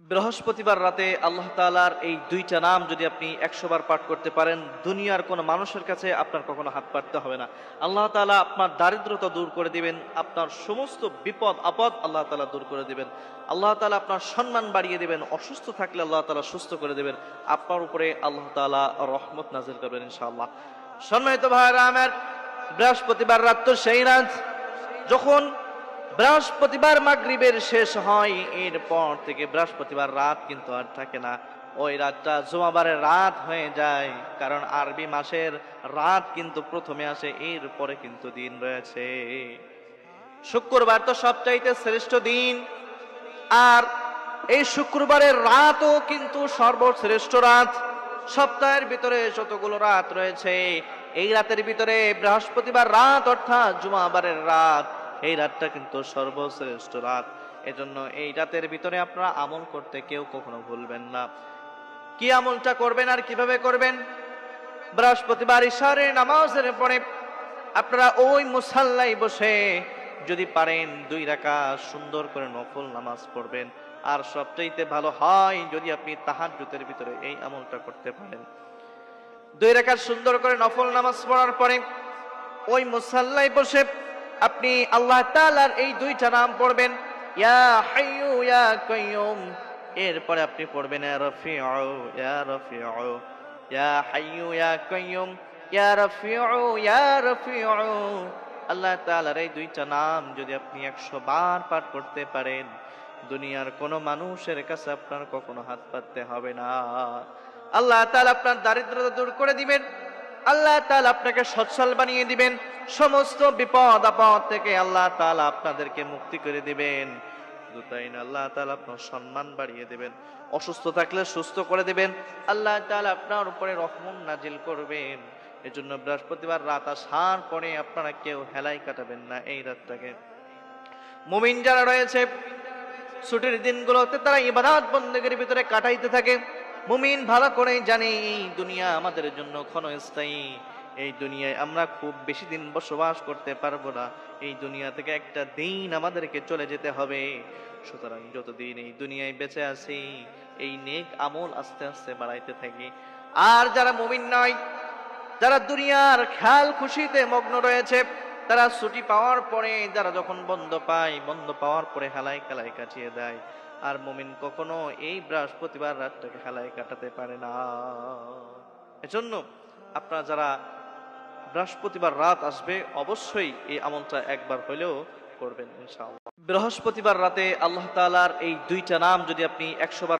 বৃহস্পতিবার রাতে আল্লাহ তাআলার এই দুইটা নাম যদি আপনি 100 বার পাঠ করতে পারেন, দুনিয়ার কোনো মানুষের কাছে আপনার কখনো হাত পাততে হবে না। আল্লাহ তাআলা আপনার দারিদ্রতা দূর করে দিবেন, আপনার সমস্ত বিপদ আপদ আল্লাহ তাআলা দূর করে দিবেন। আল্লাহ তাআলা আপনার সম্মান বাড়িয়ে দিবেন, অসুস্থ থাকলে আল্লাহ তাআলা সুস্থ করে দিবেন, আপনার উপরে আল্লাহ তাআলা রহমত নাযিল করবেন ইনশাআল্লাহ। সম্মানিত ভাইরা আমার, বৃহস্পতিবার রাত তো সেই রাত যখন বৃহস্পতিবার মাগরিবের শেষ হয়, এরপর থেকে বৃহস্পতিবার রাত কিন্তু আর থাকে না, ওই রাতটা জুমাবারের রাত হয়ে যায়। কারণ আরবি মাসের রাত কিন্তু প্রথমে আসে, এরপরে কিন্তু দিন রয়েছে। শুক্রবার তো সবচাইতে শ্রেষ্ঠ দিন, আর এই শুক্রবারের রাতও কিন্তু সর্বশ্রেষ্ঠ রাত। সপ্তাহের ভিতরে যতগুলো রাত রয়েছে, এই রাতের ভিতরে বৃহস্পতিবার রাত অর্থাৎ জুমাবারের রাত, এই রাতটা কিন্তু সর্বশ্রেষ্ঠ রাত। এজন্য এই রাতের ভিতরে আপনারা আমল করতে কেউ কখনো ভুলবেন না। কি আমলটা করবেন আর কিভাবে করবেন? বৃহস্পতিবার ইশারের নামাজের পরে আপনারা ওই মুসাল্লায় বসে যদি পারেন 2 রাকাত সুন্দর করে নফল নামাজ পড়বেন। আর সবচাইতে ভালো হয় যদি আপনি তাহাজ্জুদের ভিতরে এই আমলটা করতে পারেন। 2 রাকাত সুন্দর করে নফল নামাজ পড়ার পরে ওই মুসাল্লায় বসে আপনি আল্লাহ তাআলার এই দুইটা নাম পড়বেন, ইয়া হাইয়ু ইয়া কাইয়ুম। এরপরে আপনি পড়বেন ইয়া রাফিউ ইয়া রাফিউ, ইয়া হাইয়ু ইয়া কাইয়ুম, ইয়া রাফিউ ইয়া রাফিউ। আল্লাহ তাআলার এই দুইটা নাম যদি আপনি 100 বার পাঠ করতে পারেন, দুনিয়ার কোনো মানুষের কাছে আপনার কখনো হাত পাততে হবে না। আল্লাহ তাআলা আপনার দারিদ্রতা দূর করে দিবেন, আল্লাহ তাআলা আপনাকে সচ্ছল বানিয়ে দিবেন, সমস্ত বিপদ আপদ থেকে আল্লাহ তাআলা আপনাদেরকে মুক্তি করে দিবেন। শুধু তাই না, আল্লাহ তাআলা আপনার সম্মান বাড়িয়ে দিবেন, অসুস্থ থাকলে সুস্থ করে দিবেন, আল্লাহ তাআলা আপনার উপরে রহমত নাজিল করবেন। এজন্য বৃহস্পতিবার রাত আসার পরে আপনারা কেউ হেলাই কাটাবেন না এই রাতটাকে। মুমিন যারা রয়েছে ছুটির দিনগুলোতে তারা ইবাদত বন্দেগীর ভিতরে কাটাইতে থাকে। মুমিন ভালো করে জানে এই দুনিয়া আমাদের জন্য ক্ষণস্থায়ী, এই দুনিয়ায় আমরা খুব বেশি দিন বসবাস করতে পারবো না, এই দুনিয়া থেকে একটা দিন আমাদেরকে চলে যেতে হবে। সুতরাং যতদিন এই দুনিয়ায় বেঁচে আছি, এই নেক আমল আস্তে আস্তে বাড়াইতে থাকি। আর যারা মুমিন নয়, যারা দুনিয়ার খেয়াল খুশিতে মগ্ন রয়েছে, তারা ছুটি পাওয়ার পরে যারা যখন বন্ধ পায়, বন্ধ পাওয়ার পরে হেলায় খেলায় কাটিয়ে দেয়। আর মুমিন কখনো এই বৃহস্পতিবার রাতটাকে হেলায় কাটাতে পারে না। এজন্য আপনারা যারা বৃহস্পতিবার রাত আসবে, অবশ্যই এই আমলটা একবার হলেও করবেন ইনশাআল্লাহ। বৃহস্পতিবার রাতে আল্লাহ তাআলার এই দুইটা নাম যদি আপনি 100 বার